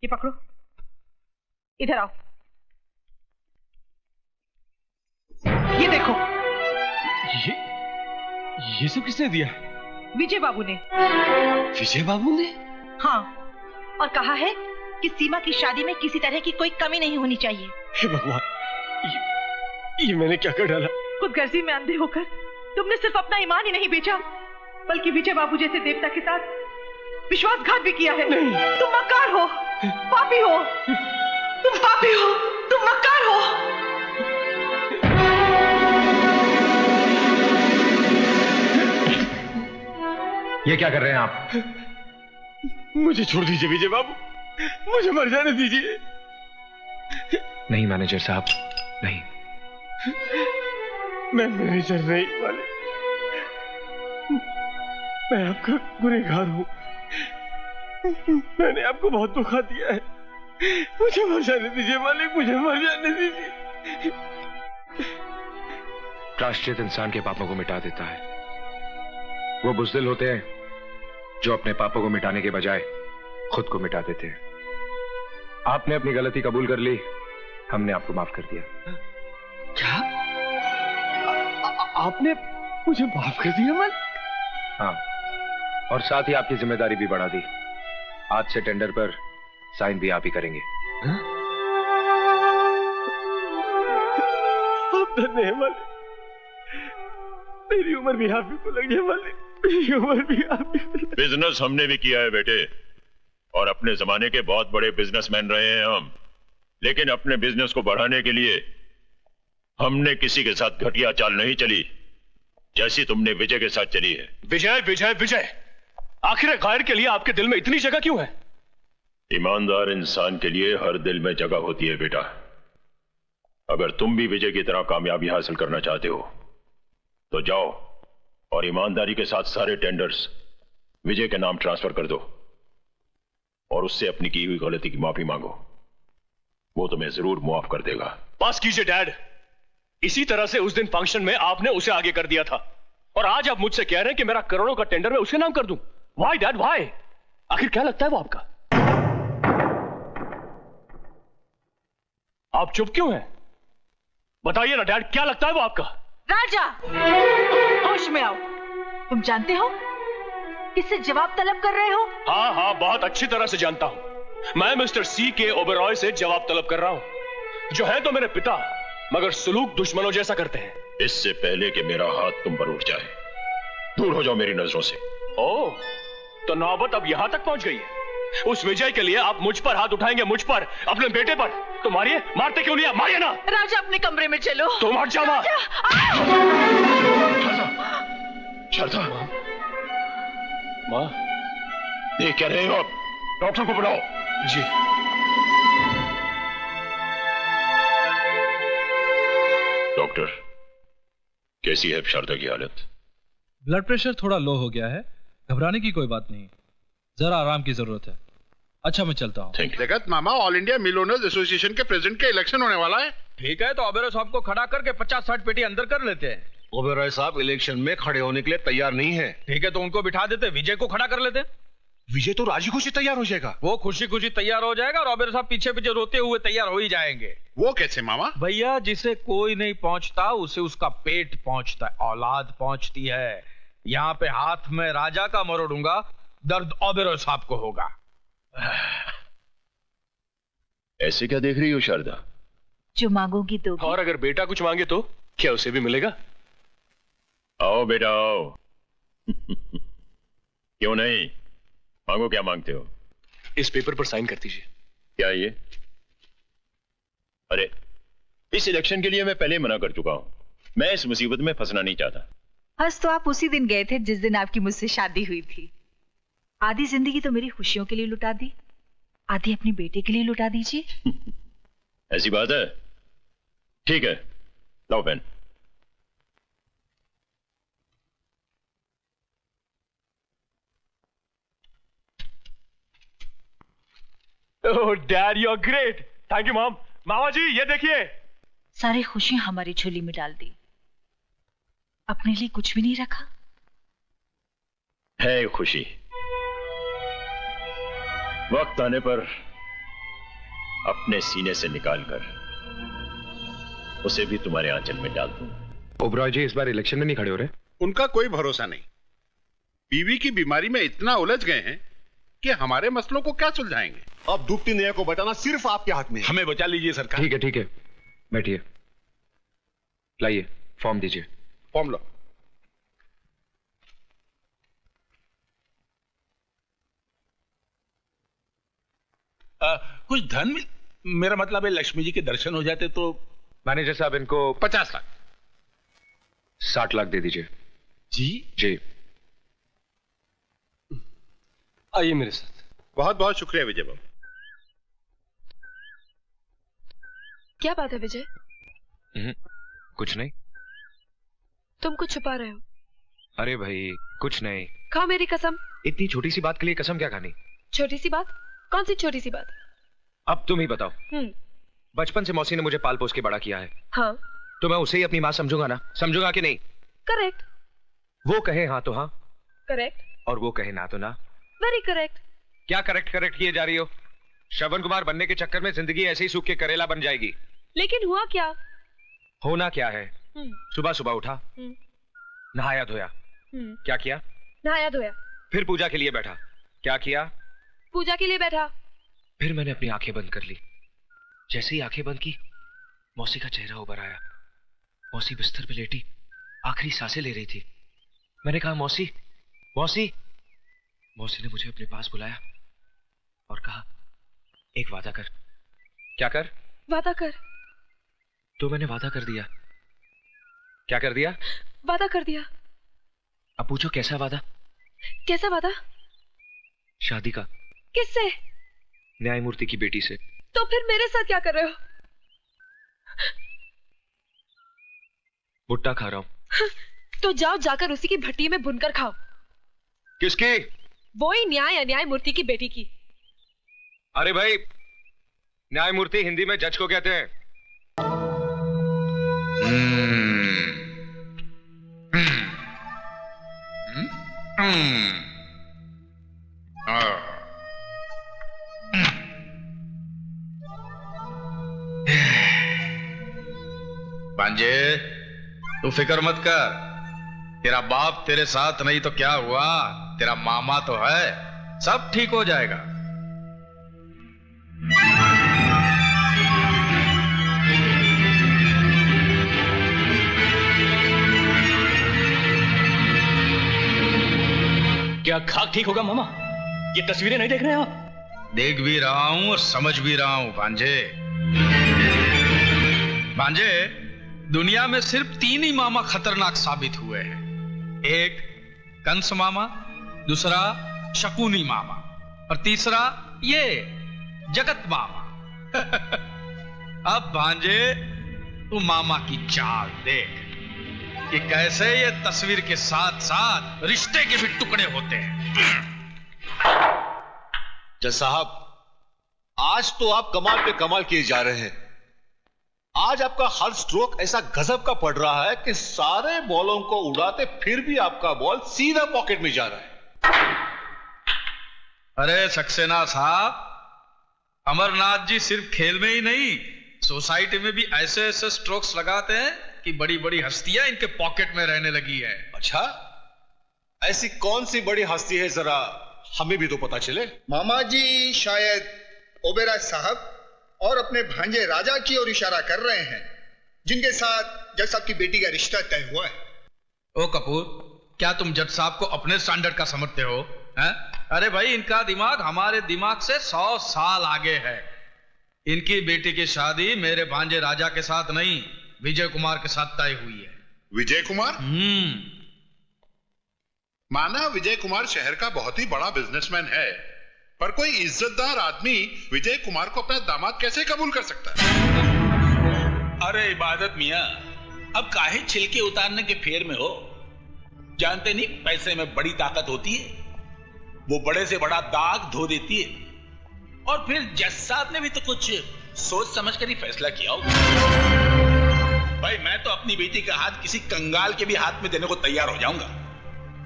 ये पकड़ो, इधर आओ। ये देखो। ये सब किसने दिया? विजय बाबू ने। विजय बाबू ने? हाँ, और कहा है कि सीमा की शादी में किसी तरह की कोई कमी नहीं होनी चाहिए। हे भगवान, ये मैंने क्या कर डाला? खुदगर्जी में अंधे होकर तुमने सिर्फ अपना ईमान ही नहीं बेचा, बल्कि विजय बाबू जैसे देवता के साथ विश्वासघात भी किया है। नहीं। तुम मक्कार हो, पापी हो, तुम पापी हो, तुम मक्कार हो। ये क्या कर रहे हैं आप? मुझे छोड़ दीजिए विजय बाबू, मुझे मर जाने दीजिए। नहीं मैनेजर साहब, नहीं। मैं मैनेजर नहीं मालिक, मैं आपका गुनहगार हूं। मैंने आपको बहुत धोखा दिया है, मुझे मर जाने दीजिए मालिक, मुझे मर जाने दीजिए। प्रायश्चित इंसान के पापों को मिटा देता है। वो बुज़दिल होते हैं जो अपने पापों को मिटाने के बजाय खुद को मिटा देते हैं। आपने अपनी गलती कबूल कर ली, हमने आपको माफ कर दिया। क्या? आपने मुझे माफ कर दिया मालिक? हाँ, और साथ ही आपकी जिम्मेदारी भी बढ़ा दी। आज से टेंडर पर साइन भी आप ही करेंगे। आप धन्य हैं मालिक, मेरी उम्र भी आप ही को लग जाए मालिक, मेरी उम्र भी आप ही को लग। बिजनेस हमने भी किया है बेटे, और अपने जमाने के बहुत बड़े बिजनेसमैन रहे हैं हम, लेकिन अपने बिजनेस को बढ़ाने के लिए हमने किसी के साथ घटिया चाल नहीं चली जैसी तुमने विजय के साथ चली है। विजय विजय विजय, आखिर गैर के लिए आपके दिल में इतनी जगह क्यों है? ईमानदार इंसान के लिए हर दिल में जगह होती है बेटा। अगर तुम भी विजय की तरह कामयाबी हासिल करना चाहते हो तो जाओ और ईमानदारी के साथ सारे टेंडर्स विजय के नाम ट्रांसफर कर दो और उससे अपनी की हुई गलती की माफी मांगो। वो तुम्हें जरूर माफ कर देगा। पास कीजिए डैड, इसी तरह से उस दिन फंक्शन में आपने उसे आगे कर दिया था, और आज आप मुझसे कह रहे हैं कि मेरा करोड़ों का टेंडर मैं उसके नाम कर दूं। Why dad, why? आखिर क्या लगता है वो आपका? आप चुप क्यों हैं? बताइए ना डैड, क्या लगता है वो आपका? राजा, होश में आओ। तुम जानते हो किससे जवाब तलब कर रहे हो? हाँ हाँ, बहुत अच्छी तरह से जानता हूं। मैं मिस्टर सी के ओबेरॉय से जवाब तलब कर रहा हूं, जो है तो मेरे पिता, मगर सुलूक दुश्मनों जैसा करते हैं। इससे पहले कि मेरा हाथ तुम पर उठ जाए, दूर हो जाओ मेरी नजरों से। ओह, तो नौबत अब यहां तक पहुंच गई है। उस विजय के लिए आप मुझ पर हाथ उठाएंगे, मुझ पर, अपने बेटे पर। तो मारिए, मारते क्यों नहीं? मारिए ना। राजा, अपने कमरे में चलो। तुम हट जाओ। शारदा, माँ, देख क्या रहे हो आप? डॉक्टर को बुलाओ। जी। डॉक्टर, कैसी है शारदा की हालत? ब्लड प्रेशर थोड़ा लो हो गया है, घबराने की कोई बात नहीं, जरा आराम की जरूरत है। अच्छा, मैं चलता हूँ। जगत मामा, all India mill owners association के प्रेसिडेंट के इलेक्शन होने वाला है। ठीक है, तो ओबेरॉय साहब को खड़ा करके 50-60 पेटी अंदर कर लेते हैं। ओबेरॉय साहब इलेक्शन में खड़े होने के लिए तैयार नहीं है। ठीक है, तो उनको बिठा देते, विजय को खड़ा कर लेते। विजय तो राजी खुशी तैयार हो जाएगा। वो खुशी खुशी तैयार हो जाएगा और ओबेरॉय साहब पीछे पीछे रोते हुए तैयार हो ही जाएंगे। वो कैसे मामा? भैया, जिसे कोई नहीं पहुंचता उसे उसका पेट पहुंचता है, औलाद पहुंचती है। यहाँ पे हाथ में राजा का मरोड़ूंगा, दर्द ओबेरॉय साहब को होगा। ऐसे क्या देख रही हो शारदा? जो मांगोगी तो। और अगर बेटा कुछ मांगे तो क्या उसे भी मिलेगा? आओ बेटा आओ। क्यों नहीं, मांगो। क्या मांगते हो? इस पेपर पर साइन कर दीजिए। क्या ये? अरे, इस इलेक्शन के लिए मैं पहले मना कर चुका हूं। मैं इस मुसीबत में फंसना नहीं चाहता। हंस तो आप उसी दिन गए थे जिस दिन आपकी मुझसे शादी हुई थी। आधी जिंदगी तो मेरी खुशियों के लिए लुटा दी, आधी अपने बेटे के लिए लुटा दीजिए। ऐसी बात है? ठीक है, लाओ pen. Oh dad, you are great. Thank you mom. मामा जी, ये देखिए। सारी खुशियां हमारी झोली में डाल दी, अपने लिए कुछ भी नहीं रखा। है खुशी, वक्त आने पर अपने सीने से निकालकर उसे भी तुम्हारे आंचल में डाल दूं। ओबरॉय जी इस बार इलेक्शन में नहीं खड़े हो रहे? उनका कोई भरोसा नहीं। बीवी की बीमारी में इतना उलझ गए हैं कि हमारे मसलों को क्या सुलझाएंगे। अब डूबती नैया को बचाना सिर्फ आपके हाथ में है। हमें बचा लीजिए सरकार। ठीक है बैठिए, लाइए फॉर्म दीजिए। फॉर्म लो। कुछ धन मेरा मतलब है लक्ष्मी जी के दर्शन हो जाते तो। मैनेजर साहब इनको 50 लाख। 60 लाख दे दीजिए। जी आइए मेरे साथ। बहुत बहुत शुक्रिया विजय बाबू। क्या बात है विजय? कुछ नहीं। तुम कुछ छुपा रहे हो? अरे भाई कुछ नहीं। खाओ मेरी कसम। इतनी छोटी सी बात के लिए कसम क्या खानी? छोटी सी बात? कौन सी छोटी सी बात? अब तुम ही बताओ। बचपन से मौसी ने मुझे पाल पोस के बड़ा किया है। हाँ। तो मैं उसे ही अपनी माँ समझूंगा ना? समझूंगा कि नहीं? करेक्ट। वो कहे हाँ तो हाँ। करेक्ट। और वो कहे ना तो ना। Very correct. क्या करेक्ट किए जा रही हो? श्रवण कुमार बनने के चक्कर में जिंदगी ऐसे ही सूख के करेला बन जाएगी। लेकिन हुआ क्या? होना क्या है? सुबह सुबह उठा, नहाया धोया। क्या किया? नहाया धोया। फिर पूजा के लिए बैठा। क्या किया? पूजा के लिए बैठा। फिर मैंने अपनी आंखें बंद कर ली। जैसे ही आंखें बंद की, मौसी का चेहरा उभर आया। मौसी बिस्तर पे लेटी आखिरी सांसें ले रही थी। मैंने कहा मौसी मौसी। मौसी ने मुझे अपने पास बुलाया और कहा एक वादा कर। क्या कर? वादा कर। तो मैंने वादा कर दिया। क्या कर दिया? वादा कर दिया। अब पूछो कैसा वादा? कैसा वादा? शादी का। किससे? न्यायमूर्ति की बेटी से। तो फिर मेरे साथ क्या कर रहे हो? भुट्टा खा रहा हूं। तो जाओ जाकर उसी की भट्टी में भुनकर खाओ। किसकी? वही न्याय अन्यायमूर्ति की बेटी की। अरे भाई न्यायमूर्ति हिंदी में जज को कहते हैं। भांजे तू फिक्र मत कर। तेरा बाप तेरे साथ नहीं तो क्या हुआ, तेरा मामा तो है, सब ठीक हो जाएगा। क्या खाक ठीक होगा मामा? ये तस्वीरें नहीं देख रहे हैं आप? देख भी रहा हूं और समझ भी रहा हूं भांजे। भांजे दुनिया में सिर्फ 3 ही मामा खतरनाक साबित हुए हैं। एक कंस मामा, दूसरा शकुनी मामा और तीसरा ये जगत मामा। अब भांजे तू मामा की चाल देख कि कैसे ये तस्वीर के साथ साथ रिश्ते के भी टुकड़े होते हैं। जज साहब आज तो आप कमाल पे कमाल किए जा रहे हैं। आज आपका हर स्ट्रोक ऐसा गजब का पड़ रहा है कि सारे बॉलों को उड़ाते फिर भी आपका बॉल सीधा पॉकेट में जा रहा है। अरे सक्सेना साहब, अमरनाथ जी सिर्फ खेल में ही नहीं सोसाइटी में भी ऐसे ऐसे स्ट्रोक्स लगाते हैं कि बड़ी बड़ी हस्तियां इनके पॉकेट में रहने लगी है। अच्छा ऐसी कौन सी बड़ी हस्ती है, जरा हमें भी तो पता चले। मामा जी शायद ओबेराय साहब और अपने भांजे राजा की ओर इशारा कर रहे हैं, जिनके साथ जज साहब की बेटी का रिश्ता तय हुआ है। ओ कपूर, क्या तुम जज साहब को अपने स्टैंडर्ड का समझते हो? हैं? अरे भाई इनका दिमाग हमारे दिमाग से 100 साल आगे है। इनकी बेटी की शादी मेरे भांजे राजा के साथ नहीं, विजय कुमार के साथ तय हुई है। विजय कुमार? माना विजय कुमार शहर का बहुत ही बड़ा बिजनेसमैन है, पर कोई इज्जतदार आदमी विजय कुमार को अपना दामाद कैसे कबूल कर सकता है? अरे इबादत मियां, अब काहे छिलके उतारने के फेर में हो? जानते नहीं पैसे में बड़ी ताकत होती है, वो बड़े से बड़ा दाग धो देती है। और फिर जज साहब ने भी तो कुछ सोच समझ कर ही फैसला किया होगा। भाई मैं तो अपनी बेटी का हाथ किसी कंगाल के भी हाथ में देने को तैयार हो जाऊंगा,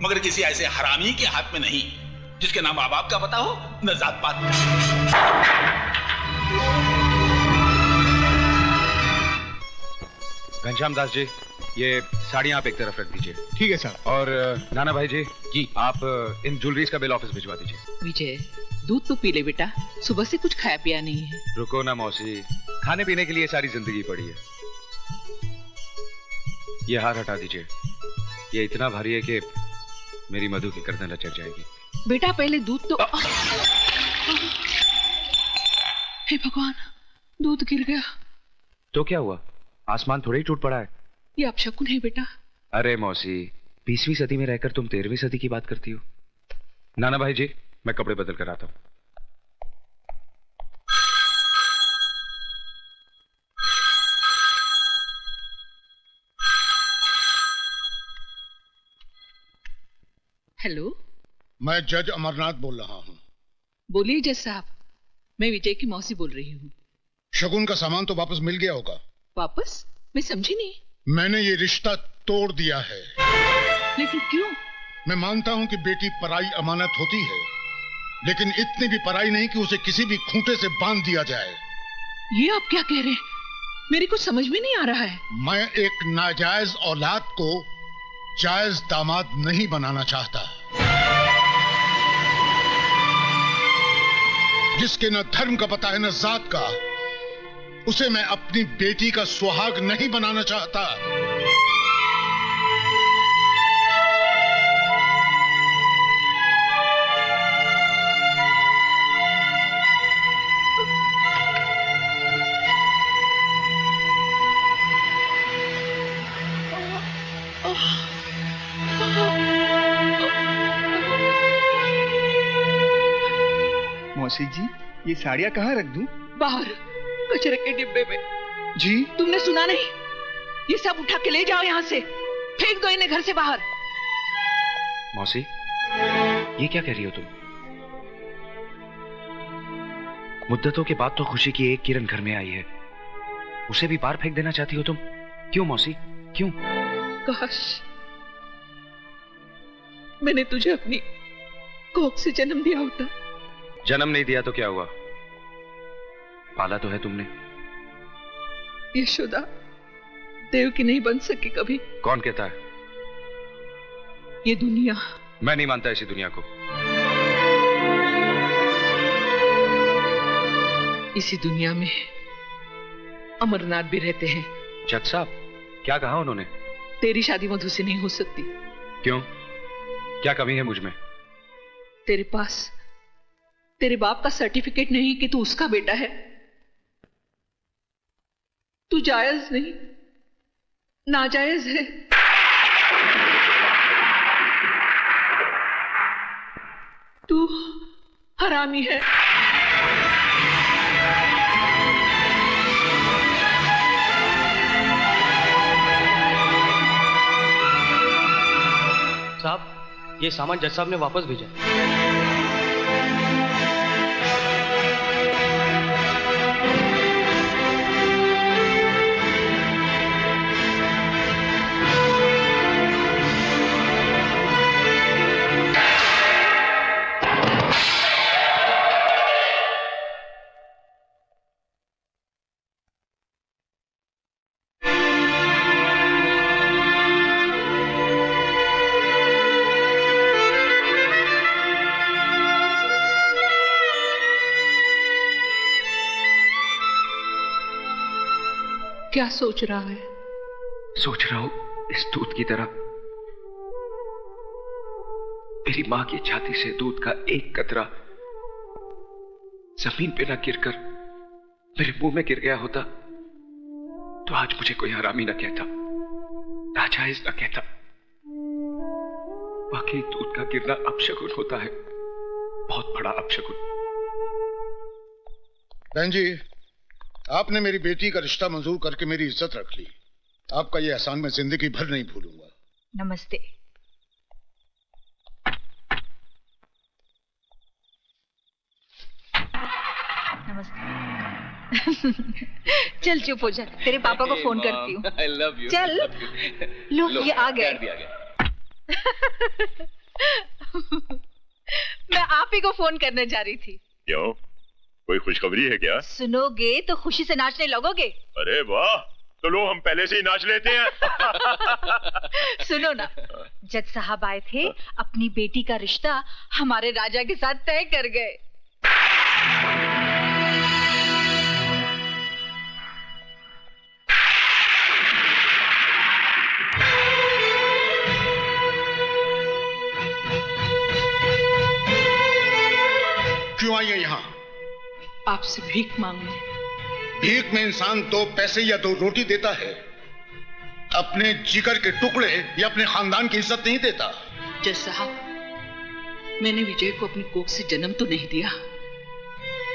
मगर किसी ऐसे हरामी के हाथ में नहीं जिसके नाम माँ बाप का पता हो न जात पात का। घनश्याम दास जी, ये साड़ियाँ आप एक तरफ रख दीजिए। ठीक है सर। और नाना भाई जी, आप इन ज्वेलरीज का बिल ऑफिस भिजवा दीजिए। विजय, दूध तो पी ले बेटा, सुबह से कुछ खाया पिया नहीं है। रुको ना मौसी, खाने पीने के लिए सारी जिंदगी पड़ी है। ये हार हटा दीजिए, ये इतना भारी है कि मेरी मधु की गर्दन लचक जाएगी। बेटा पहले दूध तो हे भगवान, दूध गिर गया। तो क्या हुआ, आसमान थोड़ा ही टूट पड़ा है। ये अपशकुन है बेटा। अरे मौसी, 20वीं सदी में रहकर तुम 13वीं सदी की बात करती हो। नाना भाई जी, मैं कपड़े बदल कर आता हूं। हेलो, मैं जज अमरनाथ बोल रहा हूँ। बोलिए जज साहब, मैं विजय की मौसी बोल रही हूँ। शगुन का सामान तो वापस मिल गया होगा। वापस? मैं समझी नहीं। मैंने ये रिश्ता तोड़ दिया है। लेकिन क्यों? मैं मानता हूँ कि बेटी पराई अमानत होती है, लेकिन इतनी भी पराई नहीं कि उसे किसी भी खूंटे से बांध दिया जाए। ये आप क्या कह रहे हैं? मेरी कुछ समझ में नहीं आ रहा है। मैं एक नाजायज औलाद को जायज दामाद नहीं बनाना चाहता। जिसके न धर्म का पता है न जात का, उसे मैं अपनी बेटी का सुहाग नहीं बनाना चाहता। मौसी जी, ये साड़ियाँ कहाँ रख दूं? बाहर कचरे के डिब्बे में। जी? तुमने सुना नहीं? ये सब उठा के ले जाओ यहाँ से, फेंक दो इन्हें घर से बाहर। मौसी, ये क्या कह रही हो तुम? मुद्दतों के बाद तो खुशी की एक किरण घर में आई है, उसे भी बाहर फेंक देना चाहती हो तुम? क्यों मौसी, क्यों? काश मैंने तुझे अपनी कोख से जन्म दिया होता। जन्म नहीं दिया तो क्या हुआ, पाला तो है तुमने। यशोदा देव की नहीं बन सकी कभी। कौन कहता है? ये दुनिया। मैं नहीं मानता इसी दुनिया को। इसी दुनिया में अमरनाथ भी रहते हैं। जज साहब, क्या कहा उन्होंने? तेरी शादी मधु से नहीं हो सकती। क्यों, क्या कमी है मुझ में? तेरे पास तेरे बाप का सर्टिफिकेट नहीं कि तू उसका बेटा है। तू जायज नहीं, नाजायज है। तू हरामी है। साहब, ये सामान जज साहब ने वापस भेजा। क्या सोच रहा है? सोच रहा हूं इस दूध की तरह मेरी मां की छाती से दूध का एक कतरा जमीन पे न गिरकर मेरे मुंह में गिर गया होता तो आज मुझे कोई हरामी न कहता, नाजायज न कहता। वाकई दूध का गिरना अपशकुन होता है, बहुत बड़ा अपशकुन। बहन जी, आपने मेरी बेटी का रिश्ता मंजूर करके मेरी इज्जत रख ली। आपका यह एहसान मैं जिंदगी भर नहीं भूलूंगा। नमस्ते। नमस्ते। चल चुप हो जा, तेरे पापा को फोन करती हूँ। I love you. चल, लो ये आ गए। मैं आप ही को फोन करने जा रही थी। क्यों, कोई खुशखबरी है क्या? सुनोगे तो खुशी से नाचने लगोगे। अरे वाह, तो लो हम पहले से ही नाच लेते हैं। सुनो ना, जज साहब आए थे, अपनी बेटी का रिश्ता हमारे राजा के साथ तय कर गए। क्यों आई है यहाँ? आपसे भीख मांगने। भीख में इंसान 2 पैसे या 2 रोटी देता है, अपने जिगर के टुकड़े या अपने खानदान की इज्जत नहीं देता। जज साहब, मैंने विजय को अपनी कोख से जन्म तो नहीं दिया,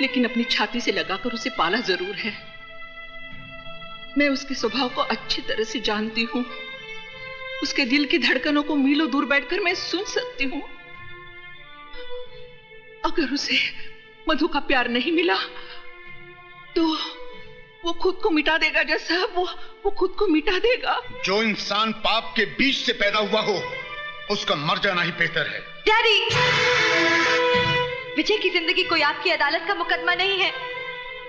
लेकिन अपनी छाती से लगाकर उसे पाला जरूर है। मैं उसके स्वभाव को अच्छी तरह से जानती हूँ। उसके दिल की धड़कनों को मीलों दूर बैठकर मैं सुन सकती हूँ। अगर उसे मधु का प्यार नहीं मिला तो वो खुद को मिटा देगा। जज साहब, वो खुद को मिटा देगा। जो इंसान पाप के बीच से पैदा हुआ हो उसका मर जाना ही बेहतर है। डैडी, विजय की जिंदगी कोई आपकी अदालत का मुकदमा नहीं है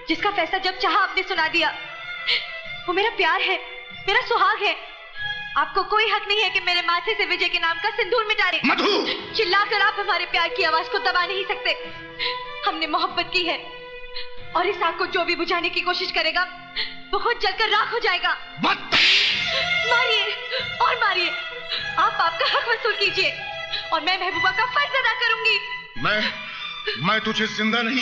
जिसका फैसला जब चाहा आपने सुना दिया। वो मेरा प्यार है, मेरा सुहाग है। आपको कोई हक नहीं है कि मेरे माथे से विजय के नाम का सिंदूर मिटा दें। मधु! चिल्लाकर आप हमारे प्यार की आवाज को दबा नहीं सकते। हमने मोहब्बत की है और इस आग को जो भी बुझाने की कोशिश करेगा वो खुद जलकर राख हो जाएगा। मारिए और मारिए, आप आपका हक वसूल कीजिए और मैं महबूबा का फर्ज अदा करूंगी। मैं तुझे जिंदा नहीं